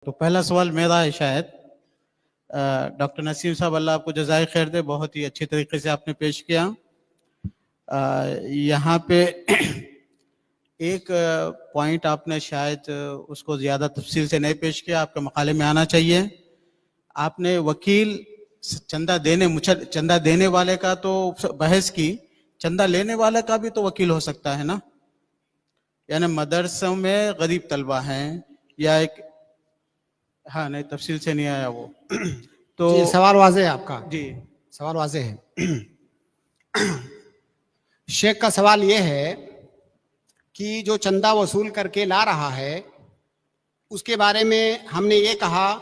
تو پہلا سوال میرا ہے شاید ڈاکٹر نسیم صاحب اللہ آپ کو جزائے خیر دے، بہت ہی اچھی طریقے سے آپ نے پیش کیا. یہاں پہ ایک پوائنٹ آپ نے شاید اس کو زیادہ تفصیل سے نہیں پیش کیا، آپ کے مقالے میں آنا چاہیے. آپ نے وکیل چندہ دینے والے کا تو بحث کی، چندہ لینے والے کا بھی تو وکیل ہو سکتا ہے نا. یعنی مدرسوں میں غریب طلبہ ہیں یا ایک ہاں نہیں تفصیل سے نہیں آیا وہ تو جی سوال واضح ہے آپ کا. جی سوال واضح ہے. شیخ کا سوال یہ ہے کہ جو چندہ وصول کر کے لا رہا ہے اس کے بارے میں ہم نے یہ کہا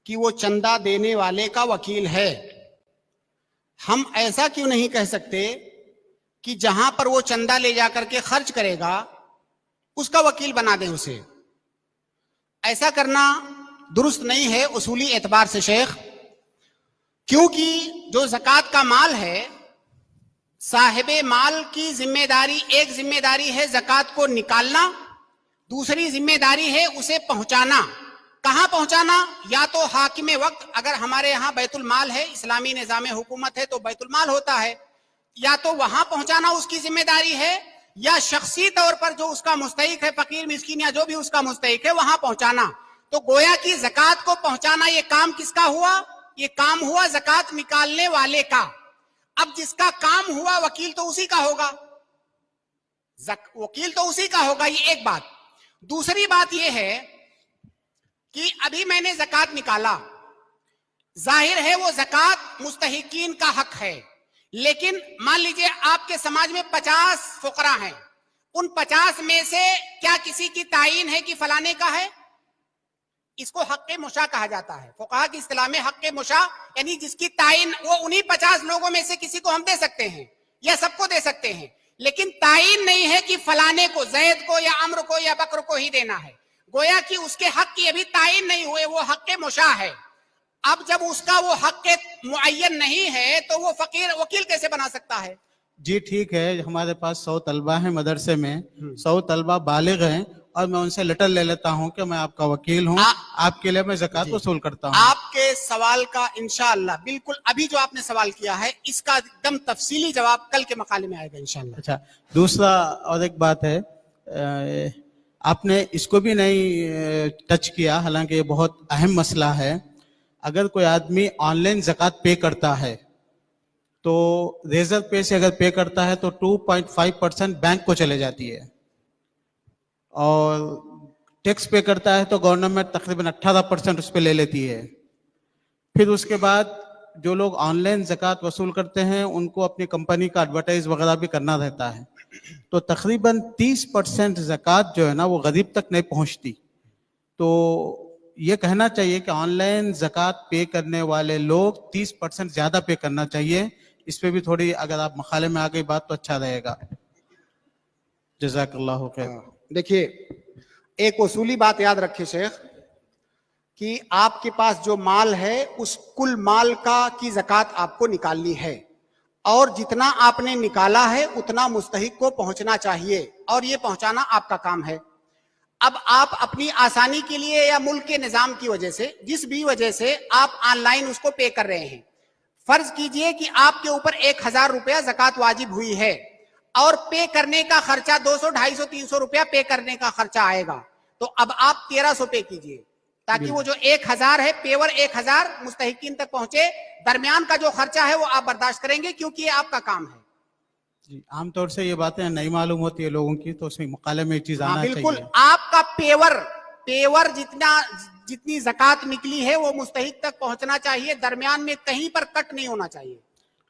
کہ وہ چندہ دینے والے کا وکیل ہے. ہم ایسا کیوں نہیں کہہ سکتے کہ جہاں پر وہ چندہ لے جا کر کے خرچ کرے گا اس کا وکیل بنا دیں اسے؟ ایسا کرنا درست نہیں ہے اصولی اعتبار سے شیخ، کیونکہ جو زکوٰۃ کا مال ہے صاحب مال کی ذمہ داری، ایک ذمہ داری ہے زکوٰۃ کو نکالنا، دوسری ذمہ داری ہے اسے پہنچانا. کہاں پہنچانا؟ یا تو حاکم وقت، اگر ہمارے ہاں بیت المال ہے، اسلامی نظام حکومت ہے تو بیت المال ہوتا ہے، یا تو وہاں پہنچانا اس کی ذمہ داری ہے، یا شخصی طور پر جو اس کا مستحق ہے، فقیر مسکین یا جو بھی اس کا مستحق ہے وہاں پہنچانا. تو گویا کہ زکوٰۃ کو پہنچانا یہ کام کس کا ہوا؟ یہ کام ہوا زکوٰۃ نکالنے والے کا. اب جس کا کام ہوا وکیل تو اسی کا ہوگا، وکیل تو اسی کا ہوگا. یہ ایک بات. دوسری بات یہ ہے کہ ابھی میں نے زکوٰۃ نکالا، ظاہر ہے وہ زکوٰۃ مستحقین کا حق ہے، لیکن مان لیجئے آپ کے سماج میں 50 فقراء ہیں، ان 50 میں سے کیا کسی کی تعین ہے کہ فلانے کا ہے؟ اس کو حق مشاع کہا جاتا ہے فقہا کی اصطلاح میں. حق مشاع یعنی جس کی تعین وہ انہی 50 لوگوں میں سے کسی کو ہم دے سکتے ہیں یا سب کو دے سکتے ہیں، لیکن تعین نہیں ہے کہ فلانے کو، زید کو یا عمرو کو یا بکر کو ہی دینا ہے. گویا کہ اس کے حق کی ابھی تعین نہیں ہوئے، وہ حق مشاع ہے. اب جب اس کا وہ حق معین نہیں ہے تو وہ فقیر وکیل کیسے بنا سکتا ہے؟ جی ٹھیک ہے. ہمارے پاس 100 طلبہ ہیں مدرسے میں، 100 طلبہ بالغ ہیں، اور میں ان سے لیٹر لے لیتا ہوں کہ میں آپ کا وکیل ہوں، آپ کے لیے میں زکوٰۃ وصول کرتا ہوں. آپ کے سوال کا انشاءاللہ بالکل ابھی جو آپ نے سوال کیا ہے اس کا ایک دم تفصیلی جواب کل کے مقالے میں آئے گا انشاءاللہ. اچھا، دوسرا اور ایک بات ہے، آپ نے اس کو بھی نہیں ٹچ کیا، حالانکہ یہ بہت اہم مسئلہ ہے. اگر کوئی آدمی آن لائن زکوٰۃ پے کرتا ہے تو ریزر پے سے اگر پے کرتا ہے تو 2.5% بینک کو چلے جاتی ہے، اور ٹیکس پے کرتا ہے تو گورنمنٹ تقریباً 18% اس پہ لے لیتی ہے. پھر اس کے بعد جو لوگ آن لائن زکوٰۃ وصول کرتے ہیں ان کو اپنی کمپنی کا ایڈورٹائز وغیرہ بھی کرنا رہتا ہے، تو تقریباً 30% زکوٰۃ جو ہے نا وہ غریب تک نہیں پہنچتی. تو یہ کہنا چاہیے کہ آن لائن زکوٰۃ پے کرنے والے لوگ 30% زیادہ پے کرنا چاہیے. اس پہ بھی تھوڑی اگر آپ مقالے میں آ گئی بات تو اچھا رہے گا. جزاک اللہ خیر. دیکھیے ایک اصولی بات یاد رکھیں شیخ کہ آپ کے پاس جو مال ہے اس کل مال کی زکوٰۃ آپ کو نکالنی ہے، اور جتنا آپ نے نکالا ہے اتنا مستحق کو پہنچنا چاہیے، اور یہ پہنچانا آپ کا کام ہے. اب آپ اپنی آسانی کے لیے یا ملک کے نظام کی وجہ سے، جس بھی وجہ سے آپ آن لائن اس کو پے کر رہے ہیں، فرض کیجئے کہ آپ کے اوپر 1000 روپیہ زکوٰۃ واجب ہوئی ہے اور پے کرنے کا خرچہ 200 250 300 روپیہ پے کرنے کا خرچہ آئے گا، تو اب آپ 1300 پے کیجئے تاکہ وہ جو 1000 ہے پیور 1000 مستحقین تک پہنچے. درمیان کا جو خرچہ ہے وہ آپ برداشت کریں گے کیونکہ یہ آپ کا کام ہے. جی عام طور سے یہ باتیں نہیں معلوم ہوتی ہے لوگوں کی، تو اس میں مقالے میں یہ چیز آنا چاہیے. بالکل آپ کا پیور جتنی زکوٰۃ نکلی ہے وہ مستحق تک پہنچنا چاہیے، درمیان میں کہیں پر کٹ نہیں ہونا چاہیے.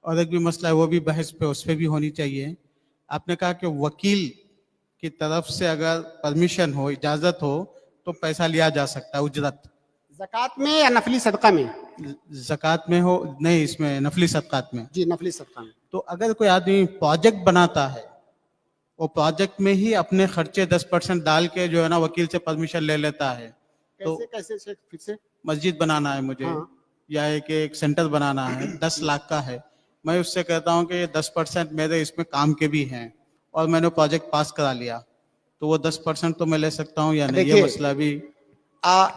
اور ایک بھی مسئلہ ہے وہ بھی بحث پہ اس پہ بھی ہونی چاہیے. آپ نے کہا کہ وکیل کی طرف سے اگر پرمیشن ہو، اجازت ہو تو پیسہ لیا جا سکتا ہے اجرت. زکوٰۃ میں یا نفلی صدقہ میں؟ زکوٰۃ میں ہو نہیں، اس میں نفلی صدقات میں. جی نفلی صدقہ میں. تو اگر کوئی آدمی پروجیکٹ بناتا ہے، وہ پروجیکٹ میں ہی اپنے خرچے 10% ڈال کے جو ہے نا وکیل سے پرمیشن لے لیتا ہے. تو کیسے پھر سے مسجد بنانا ہے مجھے، یا ایک سینٹر بنانا ہے 10 لاکھ کا ہے، میں اس سے کہتا ہوں کہ یہ 10% میرے اس میں کام کے بھی ہیں، اور میں نے پروجیکٹ پاس کرا لیا، تو وہ 10% تو میں لے سکتا ہوں یا نہیں؟ یہ مسئلہ بھی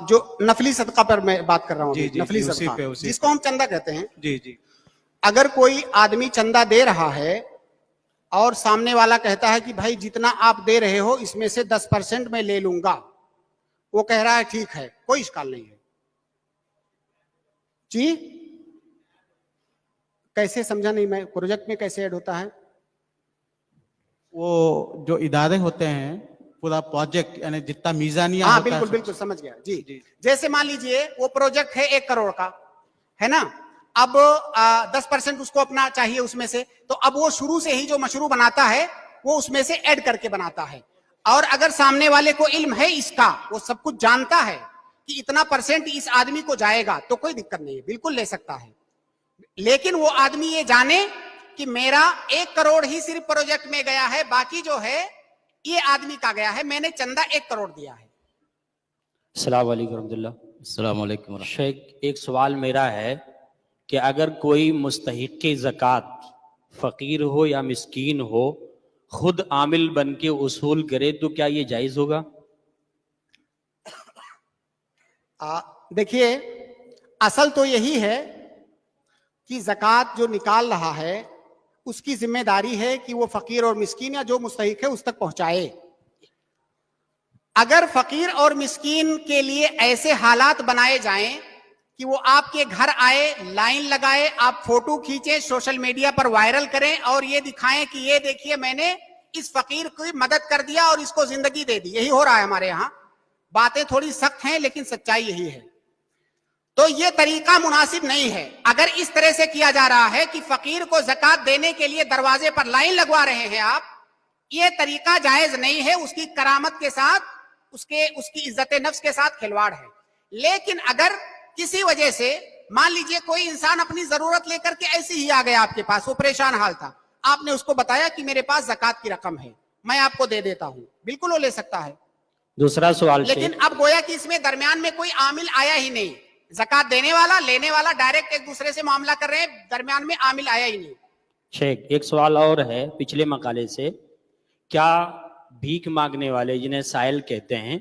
جو نفلی صدقہ پر میں بات کر رہا ہوں جی، ابھی، جی، نفلی جی، اسی صدقہ پہ، اسی جس کو ہم چندہ کہتے ہیں. جی جی اگر کوئی آدمی چندہ دے رہا ہے اور سامنے والا کہتا ہے کہ بھائی جتنا آپ دے رہے ہو اس میں سے 10% میں لے لوں گا، وہ کہہ رہا ہے ٹھیک ہے، کوئی اشکال نہیں ہے. جی کیسے سمجھا نہیں میں، پروجیکٹ میں کیسے ایڈ ہوتا ہے؟ وہ جو ادارے ہوتے ہیں پورا پروجیکٹ یعنی جتنا میزانیہ ہاں ہوتا ہے بالکل بالکل سمجھ گیا. جی جی. جیسے مان لیجئے وہ پروجیکٹ ہے 1 کروڑ کا، ہے نا. اب 10% اس کو اپنا چاہیے اس میں سے، تو اب وہ شروع سے ہی جو مشروع بناتا ہے وہ اس میں سے ایڈ کر کے بناتا ہے. اور اگر سامنے والے کو علم ہے اس کا، وہ سب کچھ جانتا ہے کہ اتنا % اس آدمی کو جائے گا، تو کوئی دقت نہیں ہے، بالکل لے سکتا ہے. لیکن وہ آدمی یہ جانے کہ میرا 1 کروڑ ہی صرف پروجیکٹ میں گیا ہے، باقی جو ہے یہ آدمی کا گیا ہے، میں نے چندہ 1 کروڑ دیا ہے. السلام علیکم ورحمۃ اللہ. السلام علیکم ورحمۃ شیخ ایک سوال میرا ہے کہ اگر کوئی مستحق زکوٰۃ فقیر ہو یا مسکین ہو خود عامل بن کے وصول کرے تو کیا یہ جائز ہوگا؟ دیکھیے اصل تو یہی ہے کہ زکوٰۃ جو نکال رہا ہے اس کی ذمہ داری ہے کہ وہ فقیر اور مسکین یا جو مستحق ہے اس تک پہنچائے. اگر فقیر اور مسکین کے لیے ایسے حالات بنائے جائیں کہ وہ آپ کے گھر آئے، لائن لگائے، آپ فوٹو کھینچیں، سوشل میڈیا پر وائرل کریں اور یہ دکھائیں کہ یہ دیکھیے میں نے اس فقیر کی مدد کر دیا اور اس کو زندگی دے دی، یہی ہو رہا ہے ہمارے یہاں. باتیں تھوڑی سخت ہیں لیکن سچائی یہی ہے. تو یہ طریقہ مناسب نہیں ہے. اگر اس طرح سے کیا جا رہا ہے کہ فقیر کو زکوٰۃ دینے کے لیے دروازے پر لائن لگوا رہے ہیں آپ، یہ طریقہ جائز نہیں ہے. اس کی کرامت کے ساتھ، اس کی عزت نفس کے ساتھ کھلواڑ ہے. لیکن اگر کسی وجہ سے مان لیجئے کوئی انسان اپنی ضرورت لے کر کے ایسے ہی آ گیا آپ کے پاس، وہ پریشان حال تھا، آپ نے اس کو بتایا کہ میرے پاس زکوٰۃ کی رقم ہے، میں آپ کو دے دیتا ہوں، بالکل وہ لے سکتا ہے. دوسرا سوال لیکن اب گویا کہ اس میں درمیان میں کوئی عامل آیا ہی نہیں. زکوٰۃ دینے والا لینے والا ڈائریکٹ ایک دوسرے سے معاملہ کر رہے ہیں، درمیان میں عامل آیا ہی نہیں. شیخ ایک سوال اور ہے پچھلے مقالے سے، کیا بھیک مانگنے والے جنہیں سائل کہتے ہیں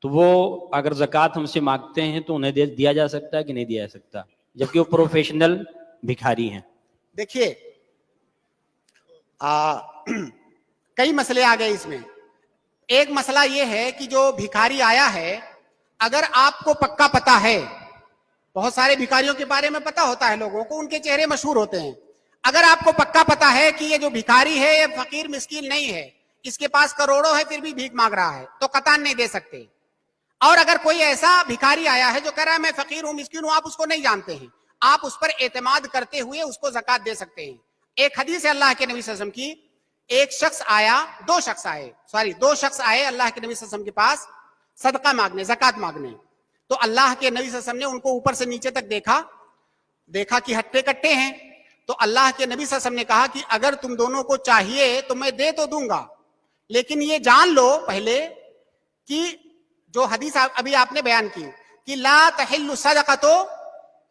تو وہ اگر زکوٰۃ ہم سے مانگتے ہیں تو انہیں دیا جا سکتا ہے کہ نہیں دیا جا سکتا جبکہ وہ پروفیشنل بھکاری ہیں؟ دیکھیے کئی مسئلے آ گئے اس میں. ایک مسئلہ یہ ہے کہ جو بھکاری آیا ہے، اگر آپ کو پکا پتا ہے، بہت سارے بھکاریوں کے بارے میں پتا ہوتا ہے لوگوں کو، ان کے چہرے مشہور ہوتے ہیں. اگر آپ کو پکا پتا ہے کہ یہ جو بھکاری ہے یہ فقیر مسکین نہیں ہے، اس کے پاس کروڑوں ہے پھر بھی بھیک مانگ رہا ہے، تو قطعاً نہیں دے سکتے. اور اگر کوئی ایسا بھکاری آیا ہے جو کہہ رہا ہے میں فقیر ہوں مسکین ہوں، آپ اس کو نہیں جانتے ہیں، آپ اس پر اعتماد کرتے ہوئے اس کو زکوٰۃ دے سکتے ہیں. ایک حدیث ہے اللہ کے نبی صلی اللہ علیہ وسلم کی، دو شخص آئے اللہ کے نبی صلی اللہ علیہ وسلم کے پاس صدقہ مانگنے، زکوٰۃ مانگنے. تو اللہ کے نبی صلی اللہ علیہ وسلم نے ان کو اوپر سے نیچے تک دیکھا کہ ہٹے کٹے ہیں. تو اللہ کے نبی صلی اللہ علیہ وسلم نے کہا کہ اگر تم دونوں کو چاہیے تو میں دے تو دوں گا، لیکن یہ جان لو پہلے کہ جو حدیث ابھی آپ نے بیان کی کہ لا تحل صدقۃ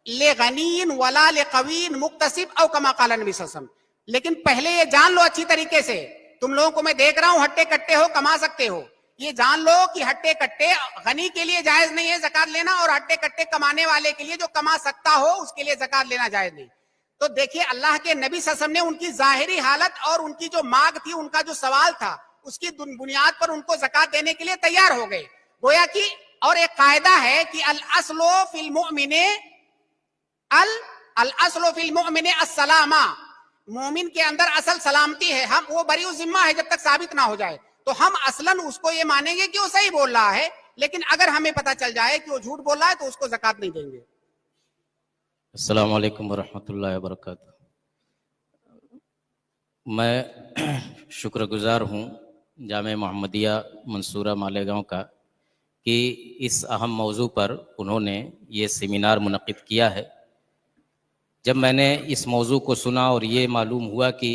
لغنی ولا لقوی مکتسب او کما قال نبی صلی اللہ علیہ وسلم. لیکن پہلے یہ جان لو اچھی طریقے سے، تم لوگوں کو میں دیکھ رہا ہوں ہٹے کٹے ہو، کما سکتے ہو، یہ جان لو کہ ہٹے کٹے غنی کے لیے جائز نہیں ہے زکوٰۃ لینا، اور ہٹے کٹے کمانے والے کے لیے جو کما سکتا ہو اس کے لیے زکوٰۃ لینا جائز نہیں. تو دیکھیے اللہ کے نبی صلی اللہ علیہ وسلم نے ان کی ظاہری حالت اور ان کی جو مانگ تھی، ان کا جو سوال تھا، اس کی بنیاد پر ان کو زکوٰۃ دینے کے لیے تیار ہو گئے. گویا کہ اور ایک قاعدہ ہے کہ الاصل فی المؤمن السلامہ، مومن کے اندر اصل سلامتی ہے، ہم وہ بری ذمہ ہے جب تک ثابت نہ ہو جائے. تو ہم اصلاً اس کو یہ مانیں گے کہ وہ صحیح بول رہا ہے، لیکن اگر ہمیں پتہ چل جائے کہ وہ جھوٹ بول رہا ہے تو اس کو زکوٰۃ نہیں دیں گے. السلام علیکم ورحمۃ اللہ وبرکاتہ. میں شکر گزار ہوں جامعہ محمدیہ منصورہ مالیگاؤں کا کہ اس اہم موضوع پر انہوں نے یہ سیمینار منعقد کیا ہے. جب میں نے اس موضوع کو سنا اور یہ معلوم ہوا کہ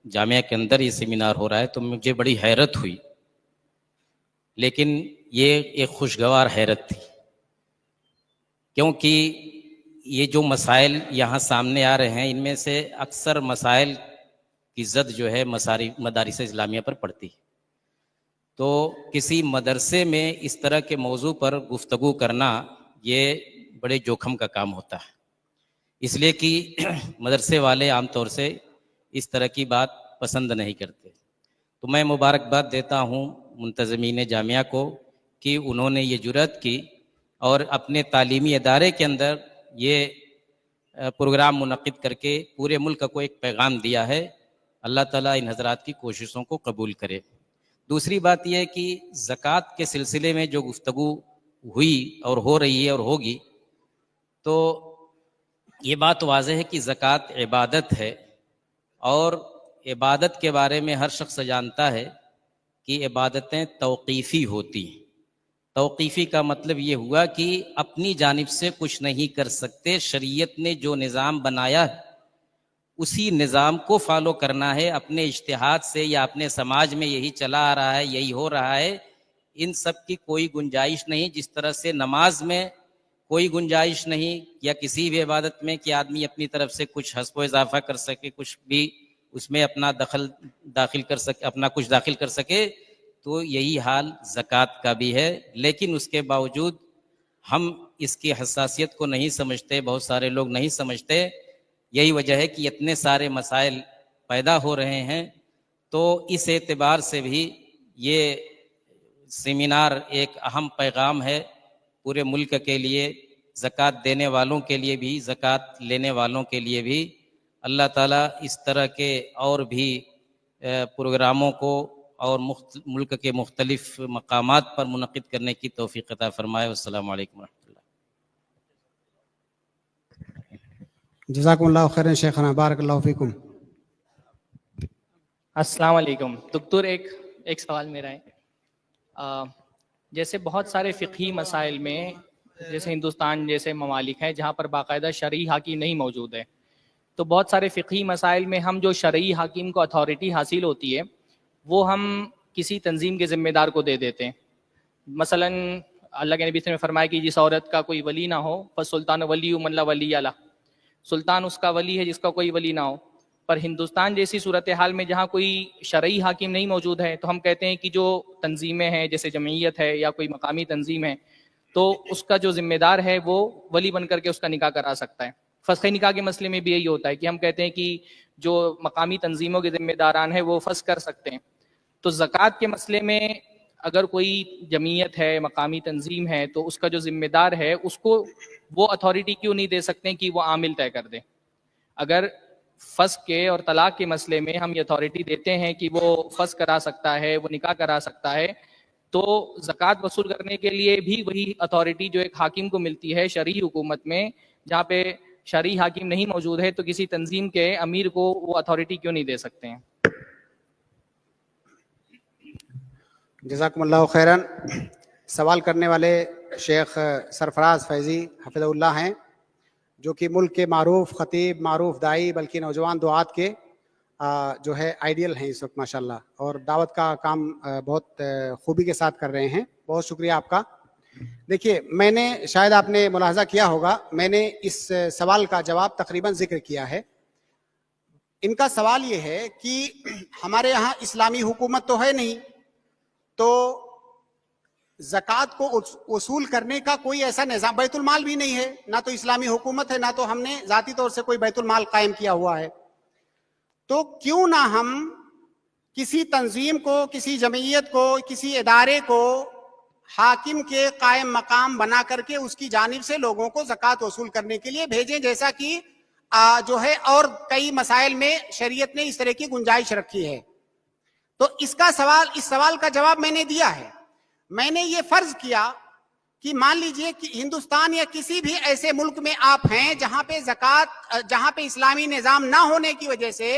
جامعہ کے اندر یہ سیمینار ہو رہا ہے تو مجھے بڑی حیرت ہوئی، لیکن یہ ایک خوشگوار حیرت تھی، کیونکہ یہ جو مسائل یہاں سامنے آ رہے ہیں ان میں سے اکثر مسائل کی زد جو ہے مدارس اسلامیہ پر پڑتی ہے. تو کسی مدرسے میں اس طرح کے موضوع پر گفتگو کرنا یہ بڑے جوخم کا کام ہوتا ہے، اس لیے کہ مدرسے والے عام طور سے اس طرح کی بات پسند نہیں کرتے۔ تو میں مبارکباد دیتا ہوں منتظمین جامعہ کو کہ انہوں نے یہ جرأت کی اور اپنے تعلیمی ادارے کے اندر یہ پروگرام منعقد کر کے پورے ملک کو ایک پیغام دیا ہے۔ اللہ تعالیٰ ان حضرات کی کوششوں کو قبول کرے۔ دوسری بات یہ ہے کہ زکوٰۃ کے سلسلے میں جو گفتگو ہوئی اور ہو رہی ہے اور ہوگی، تو یہ بات واضح ہے کہ زکوٰۃ عبادت ہے، اور عبادت کے بارے میں ہر شخص جانتا ہے کہ عبادتیں توقیفی ہوتی ہیں۔ توقیفی کا مطلب یہ ہوا کہ اپنی جانب سے کچھ نہیں کر سکتے، شریعت نے جو نظام بنایا ہے اسی نظام کو فالو کرنا ہے، اپنے اجتہاد سے یا اپنے سماج میں یہی چلا آ رہا ہے، یہی ہو رہا ہے، ان سب کی کوئی گنجائش نہیں۔ جس طرح سے نماز میں کوئی گنجائش نہیں یا کسی بھی عبادت میں کہ آدمی اپنی طرف سے کچھ حذف و اضافہ کر سکے، کچھ بھی اس میں اپنا داخل کر سکے، اپنا کچھ داخل کر سکے، تو یہی حال زکوٰۃ کا بھی ہے۔ لیکن اس کے باوجود ہم اس کی حساسیت کو نہیں سمجھتے، بہت سارے لوگ نہیں سمجھتے۔ یہی وجہ ہے کہ اتنے سارے مسائل پیدا ہو رہے ہیں۔ تو اس اعتبار سے بھی یہ سیمینار ایک اہم پیغام ہے پورے ملک کے لیے، زکوٰۃ دینے والوں کے لیے بھی، زکوٰۃ لینے والوں کے لیے بھی۔ اللہ تعالیٰ اس طرح کے اور بھی پروگراموں کو اور ملک کے مختلف مقامات پر منعقد کرنے کی توفیق عطا فرمائے۔ والسلام علیکم ورحمۃ اللہ۔ جزاکم اللہ خیرا شیخنا، بارک اللہ فیکم۔ السلام علیکم دکتور، ایک سوال میرا ہے۔ جیسے بہت سارے فقہی مسائل میں، جیسے ہندوستان جیسے ممالک ہیں جہاں پر باقاعدہ شرعی حاکم نہیں موجود ہے، تو بہت سارے فقہی مسائل میں ہم جو شرعی حاکم کو اتھارٹی حاصل ہوتی ہے وہ ہم کسی تنظیم کے ذمہ دار کو دے دیتے ہیں۔ مثلا اللہ کے نبی نے فرمایا کہ جس عورت کا کوئی ولی نہ ہو فالسلطان ولی من لا ولی لہ، سلطان اس کا ولی ہے جس کا کوئی ولی نہ ہو۔ پر ہندوستان جیسی صورتحال میں جہاں کوئی شرعی حاکم نہیں موجود ہے تو ہم کہتے ہیں کہ جو تنظیمیں ہیں جیسے جمعیت ہے یا کوئی مقامی تنظیم ہے تو اس کا جو ذمہ دار ہے وہ ولی بن کر کے اس کا نکاح کرا سکتا ہے۔ فسخ نکاح کے مسئلے میں بھی یہی ہوتا ہے کہ ہم کہتے ہیں کہ جو مقامی تنظیموں کے ذمہ داران ہیں وہ فسخ کر سکتے ہیں۔ تو زکوٰۃ کے مسئلے میں اگر کوئی جمعیت ہے، مقامی تنظیم ہے، تو اس کا جو ذمہ دار ہے اس کو وہ اتھارٹی کیوں نہیں دے سکتے کہ وہ عامل طے کر دے؟ اگر فسخ کے اور طلاق کے مسئلے میں ہم یہ اتھارٹی دیتے ہیں کہ وہ فسخ کرا سکتا ہے، وہ نکاح کرا سکتا ہے، تو زکوٰۃ وصول کرنے کے لیے بھی وہی اتھارٹی جو ایک حاکم کو ملتی ہے شرعی حکومت میں، جہاں پہ شرعی حاکم نہیں موجود ہے، تو کسی تنظیم کے امیر کو وہ اتھارٹی کیوں نہیں دے سکتے ہیں؟ جزاکم اللہ خیرن۔ سوال کرنے والے شیخ سرفراز فیضی حفظہ اللہ ہیں، جو کہ ملک کے معروف خطیب، معروف داعی، بلکہ نوجوان دعات کے جو ہے آئیڈیل ہیں اس وقت ماشاءاللہ، اور دعوت کا کام بہت خوبی کے ساتھ کر رہے ہیں۔ بہت شکریہ آپ کا۔ دیکھیے، میں نے شاید آپ نے ملاحظہ کیا ہوگا، میں نے اس سوال کا جواب تقریباً ذکر کیا ہے۔ ان کا سوال یہ ہے کہ ہمارے یہاں اسلامی حکومت تو ہے نہیں، تو زکوٰۃ کو وصول کرنے کا کوئی ایسا نظام، بیت المال بھی نہیں ہے، نہ تو اسلامی حکومت ہے، نہ تو ہم نے ذاتی طور سے کوئی بیت المال قائم کیا ہوا ہے، تو کیوں نہ ہم کسی تنظیم کو، کسی جمعیت کو، کسی ادارے کو حاکم کے قائم مقام بنا کر کے اس کی جانب سے لوگوں کو زکوٰۃ وصول کرنے کے لیے بھیجیں، جیسا کہ جو ہے اور کئی مسائل میں شریعت نے اس طرح کی گنجائش رکھی ہے۔ تو اس سوال کا جواب میں نے دیا ہے۔ میں نے یہ فرض کیا کہ مان لیجئے کہ ہندوستان یا کسی بھی ایسے ملک میں آپ ہیں جہاں پہ زکوٰۃ، جہاں پہ اسلامی نظام نہ ہونے کی وجہ سے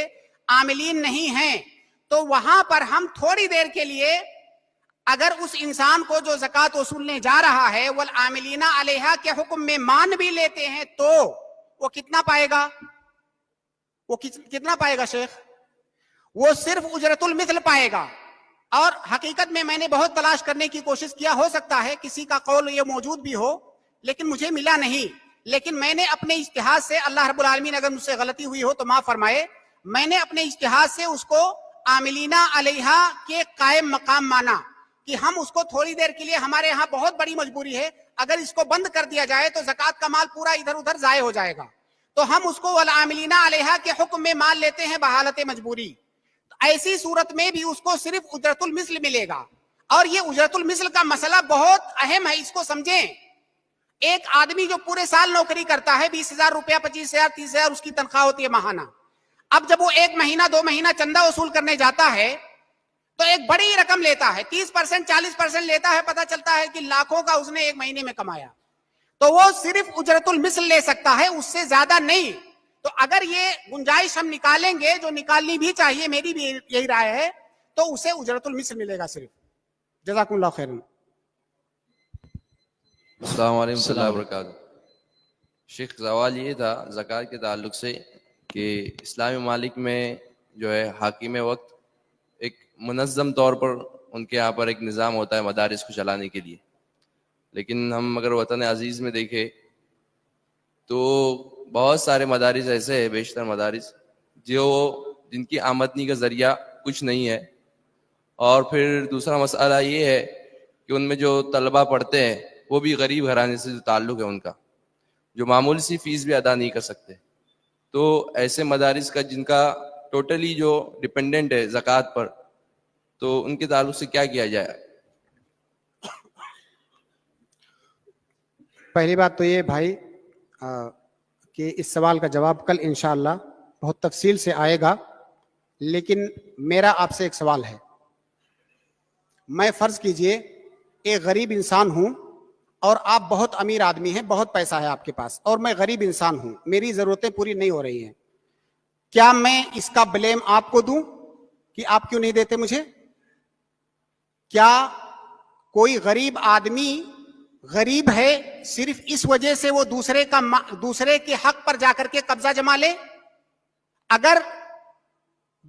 عاملین نہیں ہیں، تو وہاں پر ہم تھوڑی دیر کے لیے اگر اس انسان کو جو زکوٰۃ وصولنے جا رہا ہے والعاملین علیہا کے حکم میں مان بھی لیتے ہیں، تو وہ کتنا پائے گا؟ وہ کتنا پائے گا شیخ؟ وہ صرف اجرت المثل پائے گا۔ اور حقیقت میں نے بہت تلاش کرنے کی کوشش کیا، ہو سکتا ہے کسی کا قول یہ موجود بھی ہو، لیکن مجھے ملا نہیں۔ لیکن میں نے اپنے اجتہاد سے، اللہ رب العالمین اگر مجھ سے غلطی ہوئی ہو تو معاف فرمائے، میں نے اپنے اجتہاد سے اس کو عاملین علیہا کے قائم مقام مانا۔ کہ ہم اس کو تھوڑی دیر کے لیے, ہمارے یہاں بہت بڑی مجبوری ہے, اگر اس کو بند کر دیا جائے تو زکوٰۃ کا مال پورا ادھر ادھر ضائع ہو جائے گا, تو ہم اس کو والعاملین علیہا کے حکم میں مال لیتے ہیں بحالت مجبوری. ایسی صورت میں بھی اس کو صرف اجرت المثل ملے گا. اور یہ اجرت المثل کا مسئلہ بہت اہم ہے, اس کو سمجھیں. ایک آدمی جو پورے سال نوکری کرتا ہے, 20,000 روپیہ, 25,000, 30,000 اس کی تنخواہ ہوتی ہے ماہانہ. اب جب وہ 1 مہینہ 2 مہینہ چندہ وصول کرنے جاتا ہے تو ایک بڑی رقم لیتا ہے, 30%, 40% لیتا ہے, پتہ چلتا ہے کہ لاکھوں کا اس نے 1 مہینے میں کمایا. تو وہ صرف اجرت المثل لے سکتا ہے, اس سے زیادہ نہیں. تو اگر یہ گنجائش ہم نکالیں گے, جو نکالنی بھی چاہیے, میری بھی یہی رائے ہے, تو اسے اجرت المثل ملے گا صرف. جزاکم اللہ خیرا. السلام علیکم ورحمۃ اللہ وبرکاتہ. شیخ سوال یہ تھا زکوٰۃ کے تعلق سے کہ اسلامی ممالک میں جو ہے حاکم وقت ایک منظم طور پر ان کے یہاں پر ایک نظام ہوتا ہے مدارس کو چلانے کے لیے, لیکن ہم اگر وطن عزیز میں دیکھیں تو بہت سارے مدارس ایسے ہیں, بیشتر مدارس جن کی آمدنی کا ذریعہ کچھ نہیں ہے. اور پھر دوسرا مسئلہ یہ ہے کہ ان میں جو طلبہ پڑھتے ہیں وہ بھی غریب گھرانے سے جو تعلق ہے ان کا, جو معمولی سی فیس بھی ادا نہیں کر سکتے. تو ایسے مدارس کا جن کا ٹوٹلی جو ڈپینڈنٹ ہے زکوٰۃ پر, تو ان کے تعلق سے کیا کیا جائے؟ پہلی بات تو یہ بھائی کہ اس سوال کا جواب کل انشاءاللہ بہت تفصیل سے آئے گا, لیکن میرا آپ سے ایک سوال ہے. میں فرض کیجئے ایک غریب انسان ہوں اور آپ بہت امیر آدمی ہیں, بہت پیسہ ہے آپ کے پاس, اور میں غریب انسان ہوں, میری ضرورتیں پوری نہیں ہو رہی ہیں. کیا میں اس کا بلیم آپ کو دوں کہ آپ کیوں نہیں دیتے مجھے؟ کیا کوئی غریب آدمی غریب ہے صرف اس وجہ سے وہ دوسرے کے حق پر جا کر کے قبضہ جما لے؟ اگر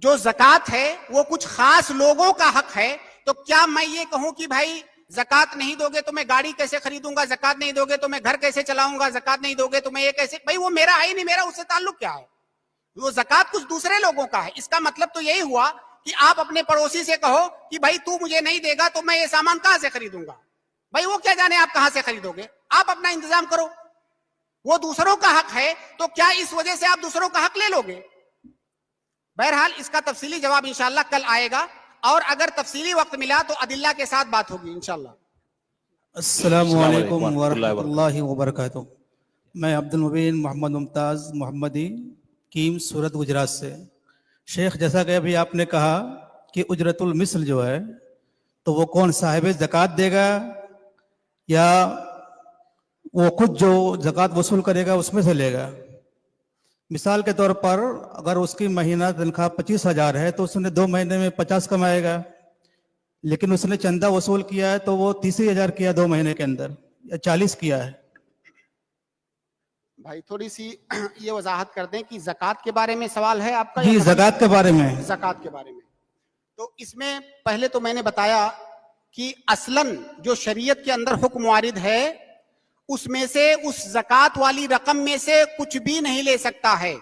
جو زکوٰۃ ہے وہ کچھ خاص لوگوں کا حق ہے, تو کیا میں یہ کہوں کہ بھائی زکوٰۃ نہیں دو گے تو میں گاڑی کیسے خریدوں گا, زکوٰۃ نہیں دو گے تو میں گھر کیسے چلاؤں گا, زکوٰۃ نہیں دو گے تو میں یہ کیسے؟ بھائی وہ میرا ہے ہی نہیں, میرا اس سے تعلق کیا ہے؟ وہ زکوٰۃ کچھ دوسرے لوگوں کا ہے. اس کا مطلب تو یہی ہوا کہ آپ اپنے پڑوسی سے کہو کہ بھائی تو مجھے نہیں دے گا تو میں یہ سامان کہاں سے خریدوں گا. بھائی وہ کیا جانے آپ کہاں سے خریدو گے, آپ اپنا انتظام کرو. وہ دوسروں کا حق ہے تو کیا اس وجہ سے آپ دوسروں کا حق لے لو گے؟ بہرحال اس کا تفصیلی جواب انشاءاللہ کل آئے گا, اور اگر تفصیلی وقت ملا تو ادلہ کے ساتھ بات ہوگی انشاءاللہ. السلام علیکم ورحمۃ اللہ وبرکاتہ. میں عبد المبین محمد ممتاز محمدی کیم سورت گجرات سے. شیخ جیسا کہ ابھی آپ نے کہا کہ اجرت المثل جو ہے تو وہ کون صاحب زکوٰۃ دے گا یا وہ خود جو زکوٰۃ وصول کرے گا اس میں سے لے گا؟ مثال کے طور پر اگر اس کی مہینہ تنخواہ 25,000 ہے تو اس نے 2 مہینے میں 50 کمائے گا, لیکن اس نے چندہ وصول کیا ہے تو وہ 30,000 کیا 2 مہینے کے اندر, یا 40 کیا ہے. بھائی تھوڑی سی یہ وضاحت کر دیں کہ زکوٰۃ کے بارے میں سوال ہے آپ کا؟ جی زکوٰۃ کے بارے میں. زکوٰۃ کے بارے میں تو اس میں پہلے تو میں نے بتایا کہ اصلاً جو شریعت کے اندر حکم وارد ہے اس میں سے اس زکوٰۃ والی رقم میں سے کچھ بھی نہیں لے سکتا ہے.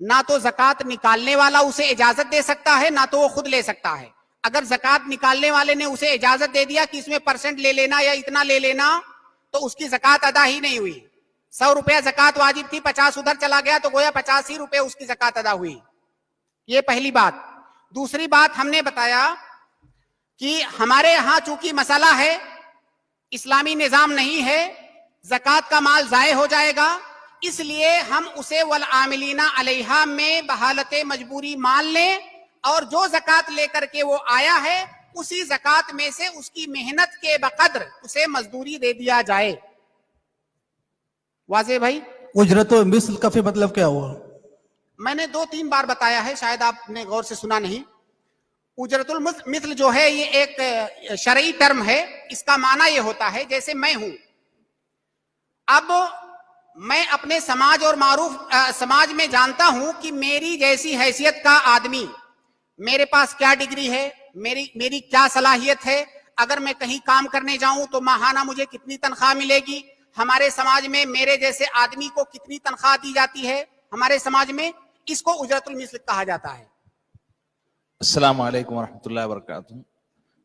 نہ تو زکوٰۃ نکالنے والا اسے اجازت دے سکتا ہے, نہ تو وہ خود لے سکتا ہے. اگر زکوٰۃ نکالنے والے نے اسے اجازت دے دیا کہ اس میں % لے لینا یا اتنا لے لینا, تو اس کی زکوٰۃ ادا ہی نہیں ہوئی. 100 روپیہ زکوٰۃ واجب تھی, 50 ادھر چلا گیا تو گویا 85 ہی روپے اس کی زکوٰۃ ادا ہوئی. یہ پہلی بات. دوسری بات ہم نے بتایا کہ ہمارے ہاں چونکہ مسئلہ ہے, اسلامی نظام نہیں ہے, زکوٰۃ کا مال ضائع ہو جائے گا, اس لیے ہم اسے والعاملین علیہا میں بحالت مجبوری مان لیں, اور جو زکوٰۃ لے کر کے وہ آیا ہے اسی زکوٰۃ میں سے اس کی محنت کے بقدر اسے مزدوری دے دیا جائے. واضح بھائی؟ اجرت و مثل کا پھر مطلب کیا ہوا؟ میں نے 2-3 بار بتایا ہے, شاید آپ نے غور سے سنا نہیں. اجرت المثل جو ہے یہ ایک شرعی ٹرم ہے. اس کا معنی یہ ہوتا ہے جیسے میں ہوں, اب میں اپنے سماج اور معروف سماج میں جانتا ہوں کہ میری جیسی حیثیت کا آدمی, میرے پاس کیا ڈگری ہے, میری کیا صلاحیت ہے, اگر میں کہیں کام کرنے جاؤں تو ماہانہ مجھے کتنی تنخواہ ملے گی, ہمارے سماج میں میرے جیسے آدمی کو کتنی تنخواہ دی جاتی ہے ہمارے سماج میں, اس کو اجرت المثل کہا جاتا ہے. السلام علیکم ورحمۃ اللہ وبرکاتہ.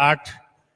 8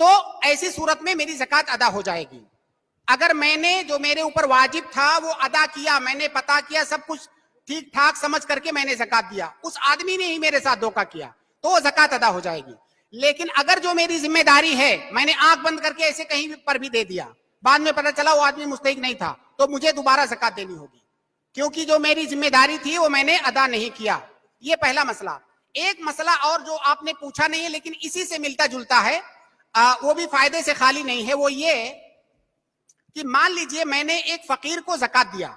تو ایسی صورت میں میری زکات ادا ہو جائے گی. اگر میں نے جو میرے اوپر واجب تھا وہ ادا کیا, میں نے پتا کیا, سب کچھ ٹھیک ٹھاک سمجھ کر کے میں نے زکات دیا, اس آدمی نے ہی میرے ساتھ دھوکہ کیا, تو وہ زکات ادا ہو جائے گی. لیکن اگر جو میری ذمہ داری ہے میں نے آنکھ بند کر کے ایسے کہیں پر بھی دے دیا, بعد میں پتا چلا وہ آدمی مستحق نہیں تھا, تو مجھے دوبارہ زکات دینی ہوگی, کیونکہ جو میری ذمہ داری تھی وہ میں نے ادا نہیں کیا. یہ پہلا مسئلہ. ایک مسئلہ اور جو آپ نے پوچھا نہیں ہے لیکن اسی سے ملتا جلتا ہے, وہ بھی فائدے سے خالی نہیں ہے, وہ یہ کہ مان لیجئے میں نے ایک فقیر کو زکات دیا,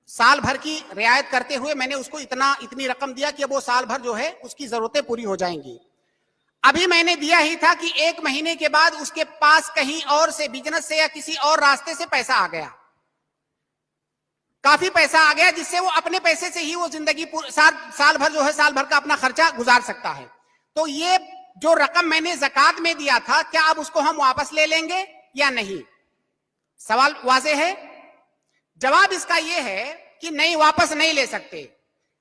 سال بھر کی رعایت کرتے ہوئے میں نے اس کو اتنی رقم دیا کہ وہ سال بھر جو ہے اس کی ضرورتیں پوری ہو جائیں گی. ابھی میں نے دیا ہی تھا کہ 1 مہینے کے بعد اس کے پاس کہیں اور سے بزنس سے یا کسی اور راستے سے پیسہ آ گیا, کافی پیسہ آ گیا, جس سے وہ اپنے پیسے سے ہی وہ زندگی سال بھر جو ہے سال بھر کا اپنا خرچہ گزار سکتا ہے. تو یہ جو رقم میں نے زکات میں دیا تھا, کیا اب اس کو ہم واپس لے لیں گے یا نہیں؟ سوال واضح ہے. جواب اس کا یہ ہے کہ نہیں, واپس نہیں لے سکتے.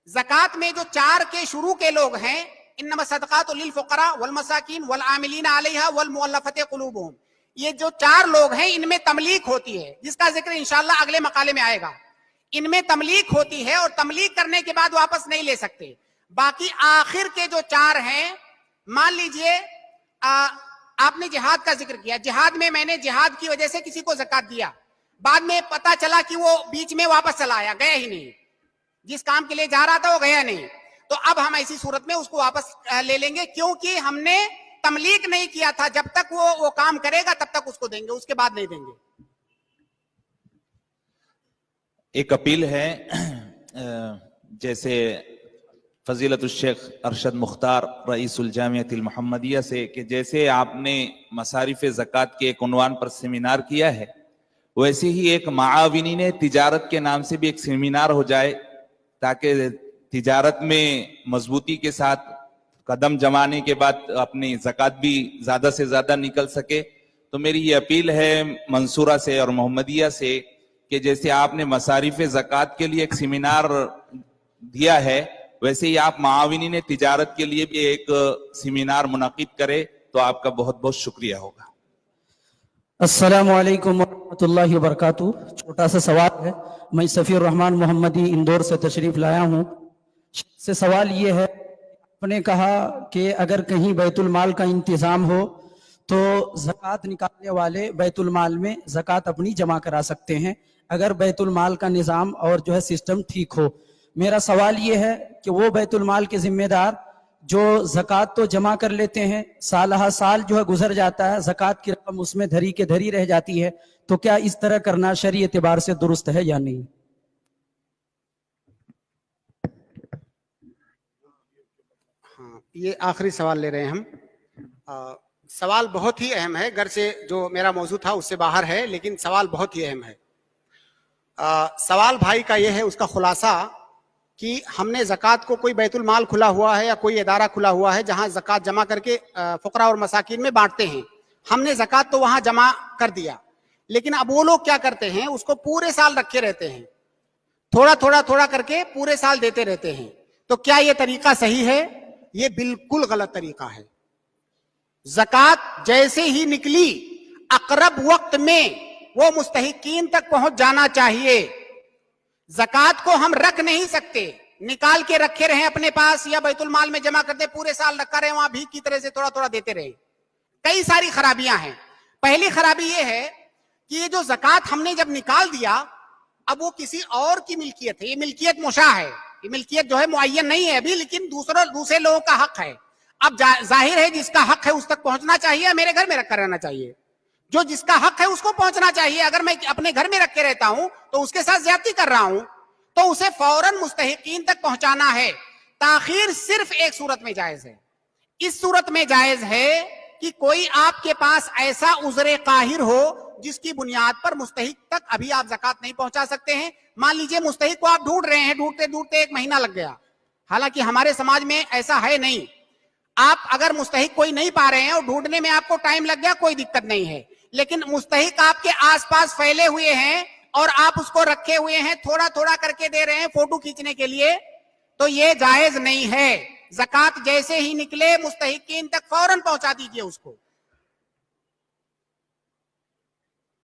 زکات میں جو 4 کے شروع کے لوگ ہیں, انما الصدقات للفقراء والمساکین والعاملین علیہا والمؤلفۃ قلوبہم, یہ جو 4 لوگ ہیں ان میں تملیک ہوتی ہے, جس کا ذکر انشاءاللہ اگلے مقالے میں آئے گا. ان میں تملیک ہوتی ہے اور تملیک کرنے کے بعد واپس نہیں لے سکتے. باقی آخر کے جو 4 ہیں, مان لیجئے آپ نے جہاد کا ذکر کیا, جہاد میں نے جہاد کی وجہ سے کسی کو زکات دیا, بعد میں پتا چلا کہ وہ بیچ میں واپس چلا آیا, گیا ہی نہیں, جس کام کے لیے جا رہا تھا وہ گیا نہیں, تو اب ہم ایسی صورت میں اس کو واپس لے لیں گے, کیونکہ ہم نے تملیک نہیں کیا تھا. جب تک وہ کام کرے گا تب تک اس کو دیں گے, اس کے بعد نہیں دیں گے. ایک اپیل ہے, جیسے فضیلت الشیخ ارشد مختار رئیس الجامعۃ المحمدیہ سے, کہ جیسے آپ نے مصارف زکوٰۃ کے ایک عنوان پر سیمینار کیا ہے, ویسے ہی ایک معاونین تجارت کے نام سے بھی ایک سیمینار ہو جائے, تاکہ تجارت میں مضبوطی کے ساتھ قدم جمانے کے بعد اپنی زکوٰۃ بھی زیادہ سے زیادہ نکل سکے. تو میری یہ اپیل ہے منصورہ سے اور محمدیہ سے کہ جیسے آپ نے مصارف زکوٰۃ کے لیے ایک سیمینار دیا ہے, ویسے ہی آپ معاونین تجارت کے لیے بھی ایک سیمینار منعقد کرے تو آپ کا بہت بہت شکریہ ہوگا. السلام علیکم ورحمۃ اللہ وبرکاتہ. چھوٹا سا سوال ہے, میں سفیر الرحمان محمدی اندور سے تشریف لایا ہوں. سے سوال یہ ہے, آپ نے کہا کہ اگر کہیں بیت المال کا انتظام ہو تو زکوٰۃ نکالنے والے بیت المال میں زکوٰۃ اپنی جمع کرا سکتے ہیں, اگر بیت المال کا نظام اور جو ہے سسٹم ٹھیک ہو. میرا سوال یہ ہے کہ وہ بیت المال کے ذمہ دار جو زکوٰۃ تو جمع کر لیتے ہیں, سالہ سال جو ہے گزر جاتا ہے, زکوٰۃ کی رقم اس میں دھری کے دھری رہ جاتی ہے, تو کیا اس طرح کرنا شرعی اعتبار سے درست ہے یا نہیں؟ ہاں, یہ آخری سوال لے رہے ہیں ہم. سوال بہت ہی اہم ہے, گرچہ جو میرا موضوع تھا اس سے باہر ہے, لیکن سوال بہت ہی اہم ہے. سوال بھائی کا یہ ہے, اس کا خلاصہ کہ ہم نے زکوٰۃ کو, کوئی بیت المال کھلا ہوا ہے یا کوئی ادارہ کھلا ہوا ہے جہاں زکوٰۃ جمع کر کے فقراء اور مساکین میں بانٹتے ہیں, ہم نے زکوٰۃ تو وہاں جمع کر دیا, لیکن اب وہ لوگ کیا کرتے ہیں, اس کو پورے سال رکھے رہتے ہیں, تھوڑا کر کے پورے سال دیتے رہتے ہیں. تو کیا یہ طریقہ صحیح ہے؟ یہ بالکل غلط طریقہ ہے. زکوٰۃ جیسے ہی نکلی اقرب وقت میں وہ مستحقین تک پہنچ جانا چاہیے. زکوٰۃ کو ہم رکھ نہیں سکتے, نکال کے رکھے رہیں اپنے پاس یا بیت المال میں جمع کرتے, پورے سال رکھا رہے, وہاں بھیک کی طرح سے تھوڑا دیتے رہے. کئی ساری خرابیاں ہیں. پہلی خرابی یہ ہے کہ یہ جو زکوٰۃ ہم نے جب نکال دیا, اب وہ کسی اور کی ملکیت ہے. یہ ملکیت مشاع ہے, یہ ملکیت جو ہے معین نہیں ہے ابھی, لیکن دوسرے لوگوں کا حق ہے. اب ظاہر ہے جس کا حق ہے اس تک پہنچنا چاہیے, میرے گھر میں رکھ کر رہنا چاہیے. جو جس کا حق ہے اس کو پہنچنا چاہیے. اگر میں اپنے گھر میں رکھ کے رہتا ہوں تو اس کے ساتھ زیادتی کر رہا ہوں, تو اسے فوراً مستحقین تک پہنچانا ہے. تاخیر صرف ایک صورت میں جائز ہے. اس صورت میں جائز ہے کہ کوئی آپ کے پاس ایسا عذر قاہر ہو جس کی بنیاد پر مستحق تک ابھی آپ زکوٰۃ نہیں پہنچا سکتے ہیں. مان لیجئے مستحق کو آپ ڈھونڈ رہے ہیں, ڈھونڈتے 1 مہینہ لگ گیا. حالانکہ ہمارے سماج میں ایسا ہے نہیں. آپ اگر مستحق کوئی نہیں پا رہے ہیں اور ڈھونڈنے میں آپ کو ٹائم لگ گیا, کوئی دقت نہیں ہے. لیکن مستحق آپ کے آس پاس پھیلے ہوئے ہیں اور آپ اس کو رکھے ہوئے ہیں, تھوڑا کر کے دے رہے ہیں فوٹو کھینچنے کے لیے, تو یہ جائز نہیں ہے. زکوٰۃ جیسے ہی نکلے مستحقین تک فوراً پہنچا دیجئے اس کو.